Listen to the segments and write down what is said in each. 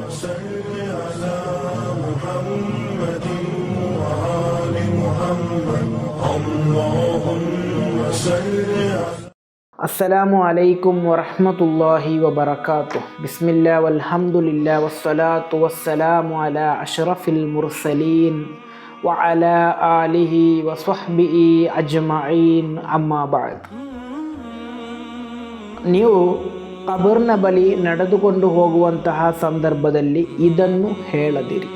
صل على محمد وآل محمد اللهم صل على ಅಸ್ಸಲಾಮು ಅಲೈಕುಂ ವರಹಮತುಲ್ಲಾಹಿ ವಬರಕಾತು. ಬಿಸ್ಮಿಲ್ಲಾ ವಲ್ಹಮ್ದುಲಿಲ್ಲಾ ವಸ್ಸಲಾತು ವಸ್ಸಲಾಮು ಅಲಾ ಅಶ್ರಫಿಲ್ ಮುರ್ಸಲೀನ್ ವ ಅಲಾ ಆಲಿಹಿ ವಸ್ವಹ್ಬಿಹಿ ಅಜ್ಮഈನ್. ಅಮ್ಮಾ ಬಅದ್. ನೀವು ಕಬರ್ನ ಬಳಿ ನಡೆದುಕೊಂಡು ಹೋಗುವಂತಹ ಸಂದರ್ಭದಲ್ಲಿ ಇದನ್ನು ಹೇಳದಿರಿ.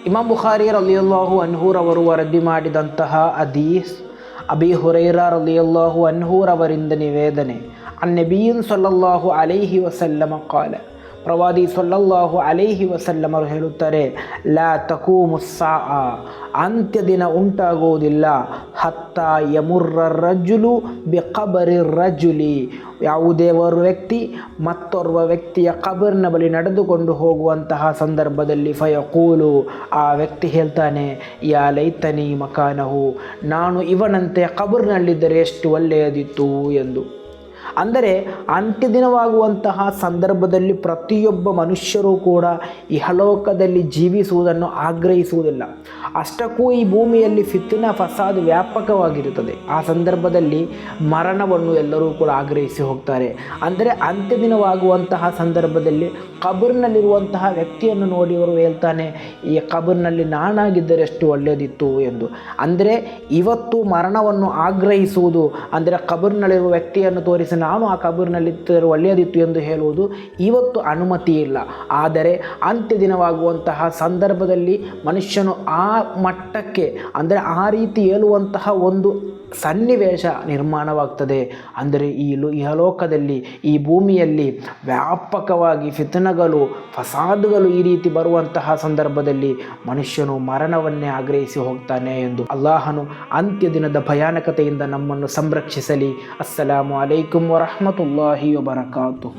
ಇಮಾಮ್ ಬುಖಾರಿ ರಲಿಯಲ್ಲಾಹು ಅನ್ಹುರವರು ವರದಿ ಮಾಡಿದಂತಹ ಹದೀಸ್, ಅಬಿ ಹುರೈರಾ ರಲಿಯಲ್ಲಾಹು ಅನ್ಹುರವರಿಂದ ನಿವೇದನೆ, ಅನ್ನಬಿಯಿನ್ ಸಲ್ಲಲ್ಲಾಹು ಅಲೈಹಿ ವಸಲ್ಲಮ ಕಾಲ, ಪ್ರವಾದಿ ಸಲ್ಲಲ್ಲಾಹು ಅಲೈಹಿ ವಸಲ್ಲಮರು ಹೇಳುತ್ತಾರೆ, ಲಾ ತಕೂಮು ಸ್ಸಾಅ, ಅಂತ್ಯ ದಿನ ಉಂಟಾಗುವುದಿಲ್ಲ, ಹತ್ತಾ ಯಮುರ್ರ ರಜುಲು ಬಿಖಬರಿ ರಜುಲಿ, ಯಾವುದೇ ವ್ಯಕ್ತಿ ಮತ್ತೋರ್ವ ವ್ಯಕ್ತಿಯ ಕಬರ್ನ ಬಳಿ ನಡೆದುಕೊಂಡು ಹೋಗುವಂತಹ ಸಂದರ್ಭದಲ್ಲಿ ಫಯಕೂಲು, ಆ ವ್ಯಕ್ತಿ ಹೇಳ್ತಾನೆ, ಯಾ ಲೈತನಿ ಮಕಾನಹು, ನಾನು ಇವನಂತೆ ಕಬರ್ನಲ್ಲಿದ್ದರೆ ಎಷ್ಟು ಒಳ್ಳೆಯದಿತ್ತು ಎಂದು. ಅಂದರೆ ಅಂತ್ಯದಿನವಾಗುವಂತಹ ಸಂದರ್ಭದಲ್ಲಿ ಪ್ರತಿಯೊಬ್ಬ ಮನುಷ್ಯರೂ ಕೂಡ ಇಹಲೋಕದಲ್ಲಿ ಜೀವಿಸುವುದನ್ನು ಆಗ್ರಹಿಸುವುದಿಲ್ಲ. ಅಷ್ಟಕ್ಕೂ ಈ ಭೂಮಿಯಲ್ಲಿ ಫಿತ್ನಾ ಫಸಾದ್ ವ್ಯಾಪಕವಾಗಿರುತ್ತದೆ. ಆ ಸಂದರ್ಭದಲ್ಲಿ ಮರಣವನ್ನು ಎಲ್ಲರೂ ಕೂಡ ಆಗ್ರಹಿಸಿ ಹೋಗ್ತಾರೆ. ಅಂದರೆ ಅಂತ್ಯದಿನವಾಗುವಂತಹ ಸಂದರ್ಭದಲ್ಲಿ ಕಬರ್ನಲ್ಲಿರುವಂತಹ ವ್ಯಕ್ತಿಯನ್ನು ನೋಡಿ ಅವರು ಹೇಳ್ತಾನೆ, ಈ ಕಬರ್ನಲ್ಲಿ ನಾನಾಗಿದ್ದರೆ ಎಷ್ಟು ಒಳ್ಳೆಯದಿತ್ತು ಎಂದು. ಅಂದರೆ ಇವತ್ತು ಮರಣವನ್ನು ಆಗ್ರಹಿಸುವುದು, ಅಂದರೆ ಕಬರ್ನಲ್ಲಿರುವ ವ್ಯಕ್ತಿಯನ್ನು ತೋರಿಸಿ ನಾನು ಆ ಕಬರ್ನಲ್ಲಿದ್ದರೆ ಒಳ್ಳೆಯದಿತ್ತು ಎಂದು ಹೇಳುವುದು ಇವತ್ತು ಅನುಮತಿ ಇಲ್ಲ. ಆದರೆ ಅಂತ್ಯ ದಿನವಾಗುವಂತಹ ಸಂದರ್ಭದಲ್ಲಿ ಮನುಷ್ಯನು ಆ ಮಟ್ಟಕ್ಕೆ, ಅಂದರೆ ಆ ರೀತಿ ಹೇಳುವಂತಹ ಒಂದು ಸನ್ನಿವೇಶ ನಿರ್ಮಾಣವಾಗ್ತದೆ. ಅಂದರೆ ಈ ಇಹಲೋಕದಲ್ಲಿ, ಈ ಭೂಮಿಯಲ್ಲಿ ವ್ಯಾಪಕವಾಗಿ ಫಿತ್ನಗಳು ಫಸಾದುಗಳು ಈ ರೀತಿ ಬರುವಂತಹ ಸಂದರ್ಭದಲ್ಲಿ ಮನುಷ್ಯನು ಮರಣವನ್ನೇ ಆಗ್ರಹಿಸಿ ಹೋಗ್ತಾನೆ ಎಂದು. ಅಲ್ಲಾಹನು ಅಂತ್ಯ ದಿನದ ಭಯಾನಕತೆಯಿಂದ ನಮ್ಮನ್ನು ಸಂರಕ್ಷಿಸಲಿ. ಅಸ್ಸಲಾಮು ಅಲೈಕುಂ ವರಹಮತುಲ್ಲಾಹಿ ವಬರಕಾತು.